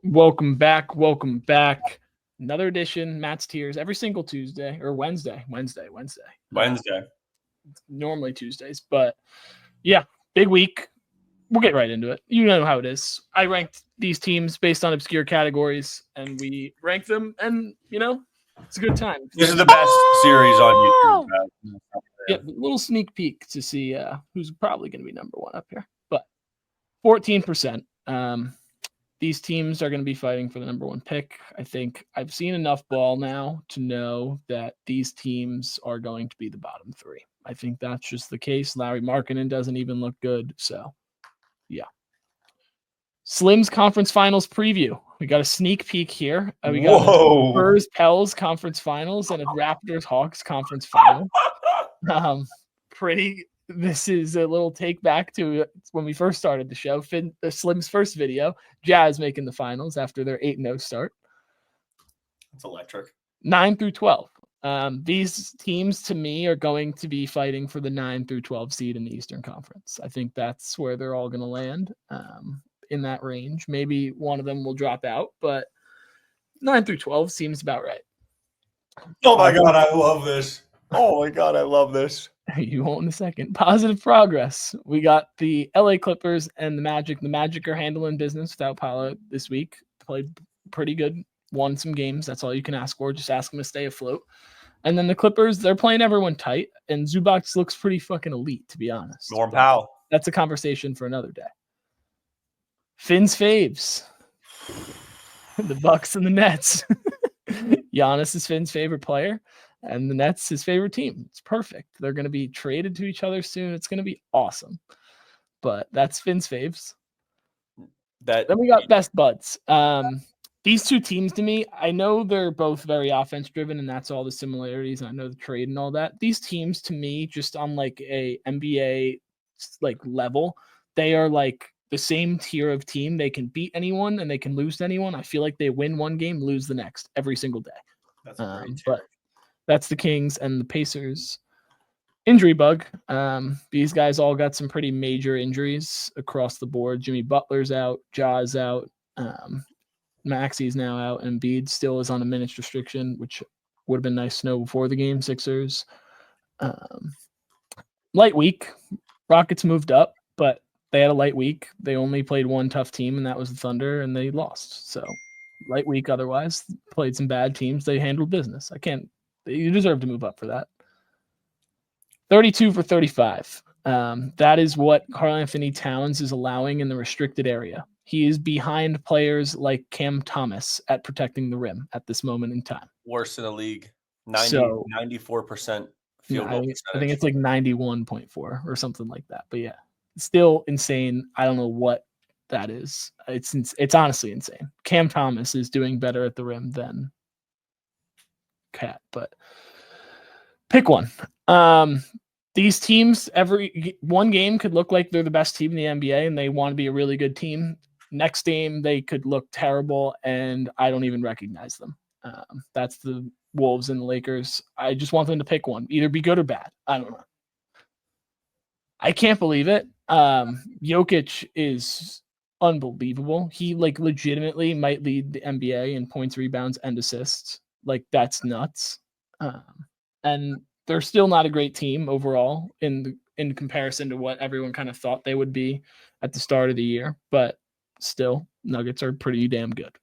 Welcome back. Welcome back. Another edition, Matt's Tears, every single Tuesday or Wednesday. Normally Tuesdays, but yeah, big week. We'll get right into it. You know how it is. I ranked these teams based on obscure categories, and we rank them, and it's a good time. This is the best series on YouTube. Yeah, a little sneak peek to see who's probably going to be number one up here. But 14%. These teams are going to be fighting for the number one pick. I think I've seen enough ball now to know that these teams are going to be the bottom three. I think that's just the case. Larry Markkinen doesn't even look good. So, yeah. Slim's conference finals preview. We got a sneak peek here. We got a Spurs Pels conference finals and a Raptors Hawks conference final. This is a little take back to when we first started the show. Slim's first video, Jazz making the finals after their 8-0 start. It's electric. 9 through 12. These teams, to me, are going to be fighting for the 9 through 12 seed in the Eastern Conference. I think that's where they're all going to land, in that range. Maybe one of them will drop out, but 9 through 12 seems about right. Oh, my God, I love this. Oh, my God, I love this. You won't in a second. Positive progress. We got the LA Clippers and the Magic. The Magic are handling business without Paolo this week. Played pretty good. Won some games. That's all you can ask for. Just ask them to stay afloat. And then the Clippers, they're playing everyone tight. And Zubac looks pretty fucking elite, to be honest. Norm Powell. That's a conversation for another day. Finn's faves. The Bucks and the Nets. Giannis is Finn's favorite player. And the Nets, his favorite team. It's perfect. They're going to be traded to each other soon. It's going to be awesome. But that's Finn's faves. Then we got best buds. These two teams, to me, I know they're both very offense-driven, and that's all the similarities, and I know the trade and all that. These teams, to me, just on like a NBA level, they are like the same tier of team. They can beat anyone, and they can lose to anyone. I feel like they win one game, lose the next every single day. That's a great but that's the Kings and the Pacers. Injury bug. These guys all got some pretty major injuries across the board. Jimmy Butler's out. Ja's out. Maxi's now out. And Embiid still is on a minutes restriction, which would have been nice to know before the game. Sixers. Light week. Rockets moved up, but they had a light week. They only played one tough team, and that was the Thunder, and they lost. So light week otherwise. Played some bad teams. They handled business. You deserve to move up for that. 32 for 35. That is what Karl-Anthony Towns is allowing in the restricted area. He is behind players like Cam Thomas at protecting the rim at this moment in time. Worst in the league. 94% field goal percentage. I think it's like 91.4 or something like that. But yeah, still insane. I don't know what that is. It's honestly insane. Cam Thomas is doing better at the rim than Cat, but pick one. These teams, every one game could look like they're the best team in the NBA and they want to be a really good team. Next game, they could look terrible and I don't even recognize them. That's the Wolves and the Lakers. I just want them to pick one, either be good or bad. I don't know. I can't believe it. Jokic is unbelievable. He legitimately might lead the NBA in points, rebounds, and assists. That's nuts. And they're still not a great team overall in comparison to what everyone kind of thought they would be at the start of the year. But still, Nuggets are pretty damn good.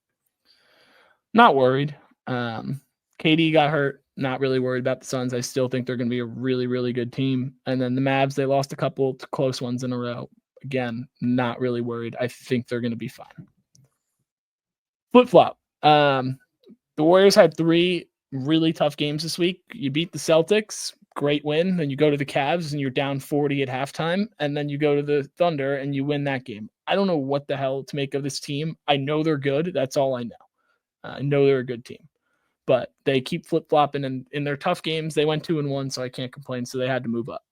Not worried. KD got hurt. Not really worried about the Suns. I still think they're going to be a really, really good team. And then the Mavs, they lost a couple close ones in a row. Again, not really worried. I think they're going to be fine. Flip-flop. The Warriors had 3 really tough games this week. You beat the Celtics, great win. Then you go to the Cavs and you're down 40 at halftime. And then you go to the Thunder and you win that game. I don't know what the hell to make of this team. I know they're good. That's all I know. I know they're a good team. But they keep flip-flopping. And in their tough games, they went 2-1, so I can't complain. So they had to move up.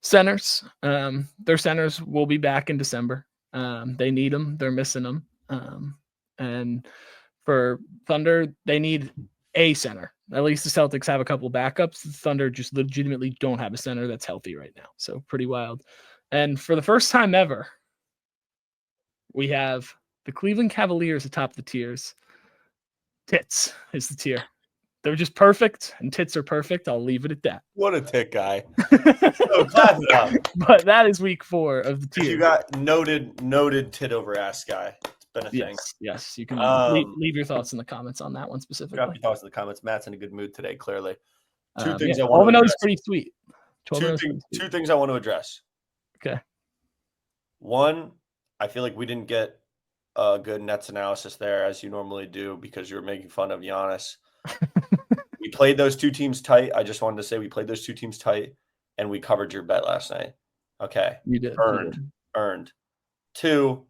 Centers. Their centers will be back in December. They need them. They're missing them. And for Thunder, they need a center. At least the Celtics have a couple backups. The Thunder just legitimately don't have a center that's healthy right now. So pretty wild. And for the first time ever, we have The Cleveland Cavaliers atop the tiers. Tits is the tier. They're just perfect, and tits are perfect. I'll leave it at that. What a tit guy. So clap it up. But that is week 4 of the tier. You got noted tit over ass guy. It's been a thing. Yes. You can leave your thoughts in the comments on that one specifically. Drop your thoughts in the comments. Matt's in a good mood today, clearly. Two things I want to address. pretty sweet. Two things I want to address. Okay. One, I feel like we didn't get a good Nets analysis there, as you normally do, because you were making fun of Giannis. We played those two teams tight. I just wanted to say we played those two teams tight, and we covered your bet last night. Okay. You did. Earned. 2,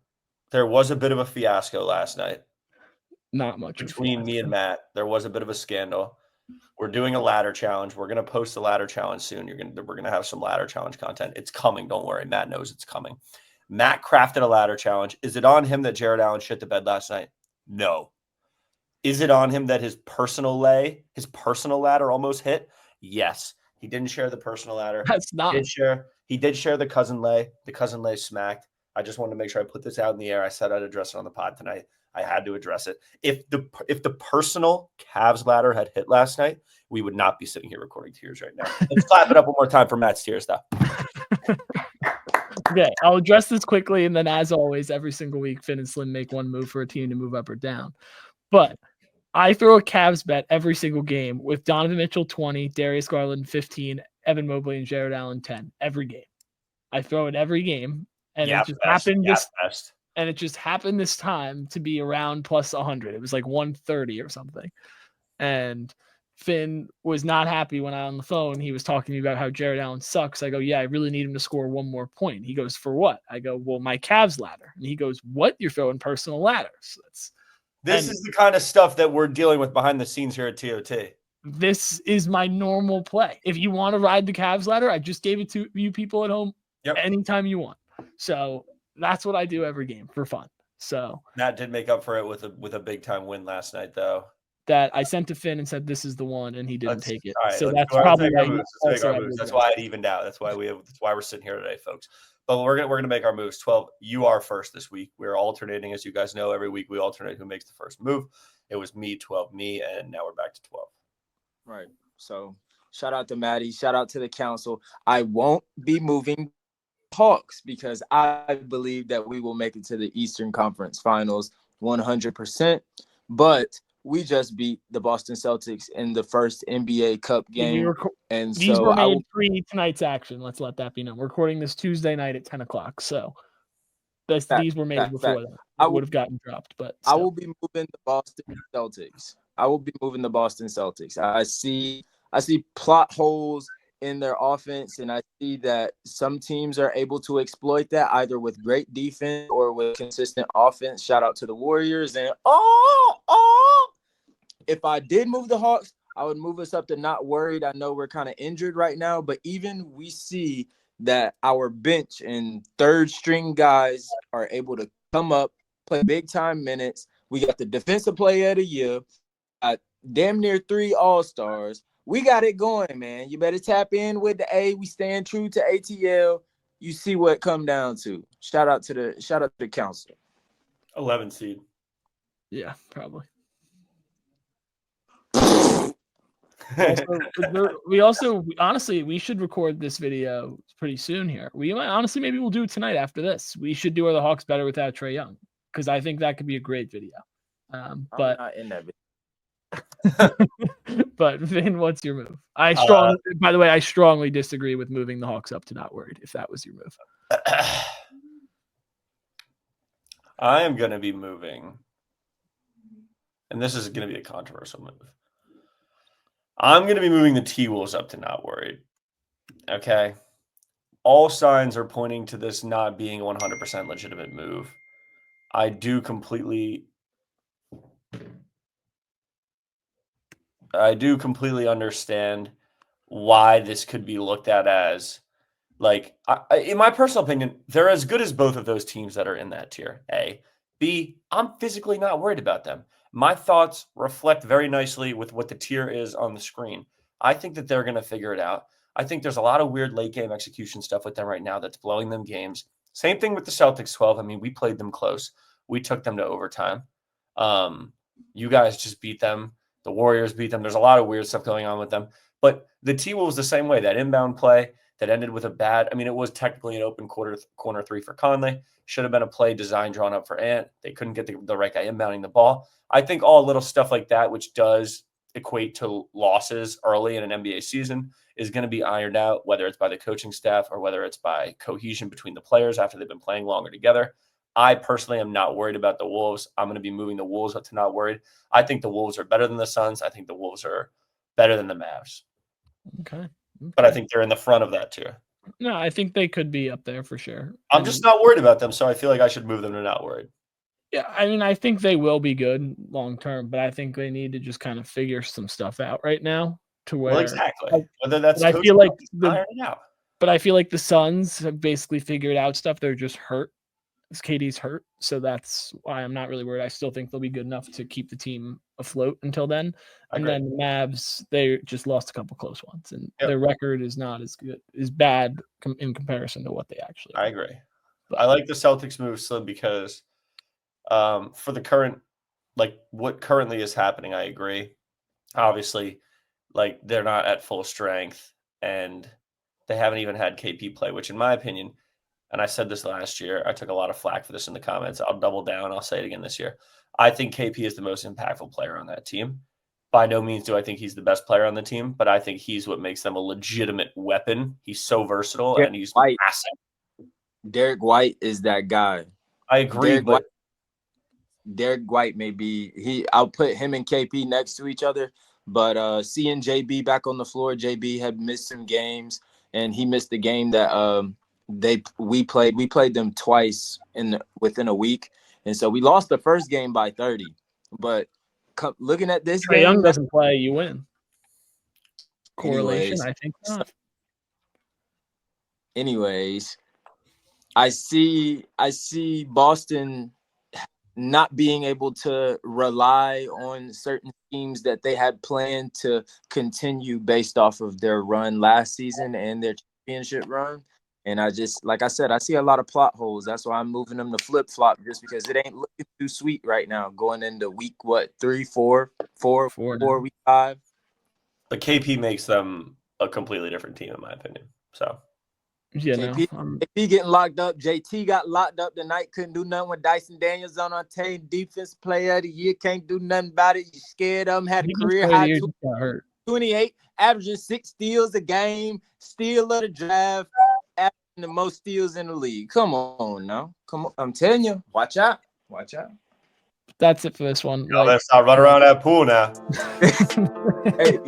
there was a bit of a fiasco last night. Not much. Between me and Matt, there was a bit of a scandal. We're doing a ladder challenge. We're going to post a ladder challenge soon. We're going to have some ladder challenge content. It's coming. Don't worry. Matt knows it's coming. Matt crafted a ladder challenge. Is it on him that Jared Allen shit the bed last night? No. Is it on him that his personal ladder almost hit? Yes. He didn't share the personal ladder. That's not. He did share the cousin lay. The cousin lay smacked. I just wanted to make sure I put this out in the air. I said I'd address it on the pod tonight. I had to address it. If the personal Cavs ladder had hit last night, we would not be sitting here recording tears right now. Let's clap it up one more time for Matt's tears, though. Okay, I'll address this quickly, and then as always, every single week, Finn and Slim make one move for a team to move up or down. But I throw a Cavs bet every single game with Donovan Mitchell 20, Darius Garland 15, Evan Mobley and Jared Allen 10 every game. I throw it every game, and it just happened this time to be around plus 100. It was like 130 or something. And Finn was not happy when I on the phone. He was talking to me about how Jared Allen sucks. I go, yeah, I really need him to score one more point. He goes, for what? I go, well, my Cavs ladder. And he goes, what? You're throwing personal ladders. This is the kind of stuff that we're dealing with behind the scenes here at TOT. This is my normal play. If you want to ride the Cavs ladder, I just gave it to you people at home anytime you want. So that's what I do every game for fun. So Matt did make up for it with a big time win last night, though. That I sent to Finn and said this is the one, and he didn't take it. Right, so that's probably that's why it evened out. That's why we're sitting here today, folks. But we're gonna make our moves. 12. You are first this week. We're alternating, as you guys know. Every week we alternate who makes the first move. It was me, 12, me, and now we're back to 12. Right. So shout out to Maddie. Shout out to the council. I won't be moving Hawks because I believe that we will make it to the Eastern Conference Finals 100%. But we just beat the Boston Celtics in the first NBA Cup game. And these were made pre tonight's action. Let's let that be known. We're recording this Tuesday night at 10 o'clock. So these were made before that. I would have gotten dropped, but still. I will be moving the Boston Celtics. I see plot holes in their offense, and I see that some teams are able to exploit that either with great defense or with consistent offense. Shout out to the Warriors. And if I did move the Hawks, I would move us up to not worried. I know we're kind of injured right now, but even we see that our bench and third string guys are able to come up, play big time minutes. We got the defensive player of the year, damn near 3 All-Stars. We got it going, man. You better tap in with the A. We stand true to ATL. You see what it come down to. Shout out to the council. 11 seed. Yeah, probably. Honestly, we should record this video pretty soon here. Maybe we'll do it tonight after this. We should do Are the Hawks Better Without Trae Young? Because I think that could be a great video. I'm not in that video. But Vin, what's your move? By the way, I strongly disagree with moving the Hawks up to not worried if that was your move. I am going to be moving, and this is going to be a controversial move. I'm going to be moving the T-Wolves up to not worried. Okay? All signs are pointing to this not being a 100% legitimate move. I do completely understand why this could be looked at as, like, in my personal opinion, they're as good as both of those teams that are in that tier, A. B, I'm physically not worried about them. My thoughts reflect very nicely with what the tier is on the screen. I think that they're going to figure it out. I think there's a lot of weird late game execution stuff with them right now that's blowing them games. Same thing with the Celtics 12. I mean, we played them close. We took them to overtime. You guys just beat them. The Warriors beat them. There's a lot of weird stuff going on with them. But the T-Wolves the same way. That inbound play that ended with it was technically an open corner three for Conley. Should have been a play design drawn up for Ant. They couldn't get the right guy inbounding the ball. I think all little stuff like that, which does equate to losses early in an NBA season, is going to be ironed out, whether it's by the coaching staff or whether it's by cohesion between the players after they've been playing longer together. I personally am not worried about the Wolves. I'm going to be moving the Wolves up to not worried. I think the Wolves are better than the Suns. I think the Wolves are better than the Mavs. Okay. But I think they're in the front of that tier. No, I think they could be up there for sure. I'm just not worried about them, so I feel like I should move them to not worried. Yeah, I mean, I think they will be good long term, but I think they need to just kind of figure some stuff out right now to where. Well, exactly. Whether that's I feel like but I feel like the Suns have basically figured out stuff. They're just hurt. KD's hurt, so that's why I'm not really worried. I still think they'll be good enough to keep the team afloat until then. And then the Mavs, they just lost a couple close ones, and their record is not as good, is bad in comparison to what they actually are. I agree. But I like the Celtics move, Slim, because for the current, like what currently is happening, I agree. Obviously, like they're not at full strength, and they haven't even had KP play, which in my opinion, and I said this last year, I took a lot of flack for this in the comments. I'll double down. I'll say it again this year. I think KP is the most impactful player on that team. By no means do I think he's the best player on the team, but I think he's what makes them a legitimate weapon. He's so versatile and he's massive. Derek White is that guy. I agree, Derek White may be I'll put him and KP next to each other, but seeing JB back on the floor, JB had missed some games, and he missed the game that we played them twice within a week, and so we lost the first game by 30. But looking at this game, Young doesn't play, you win. Correlation, anyways, I think not. Anyways, I see Boston not being able to rely on certain teams that they had planned to continue based off of their run last season and their championship run. And I just, like I said, I see a lot of plot holes. That's why I'm moving them to flip-flop, just because it ain't looking too sweet right now going into week, 4, week 5. But KP makes them a completely different team, in my opinion. So, yeah, KP getting locked up. JT got locked up tonight. Couldn't do nothing with Dyson Daniels on our team. Defense player of the year. Can't do nothing about it. You scared of him. Had a career high 28, averaging 6 steals a game. Steal of the draft. The most steals in the league. Come on now. Come on. I'm telling you. Watch out. Watch out. That's it for this one. Y'all better start running around that pool now. Hey.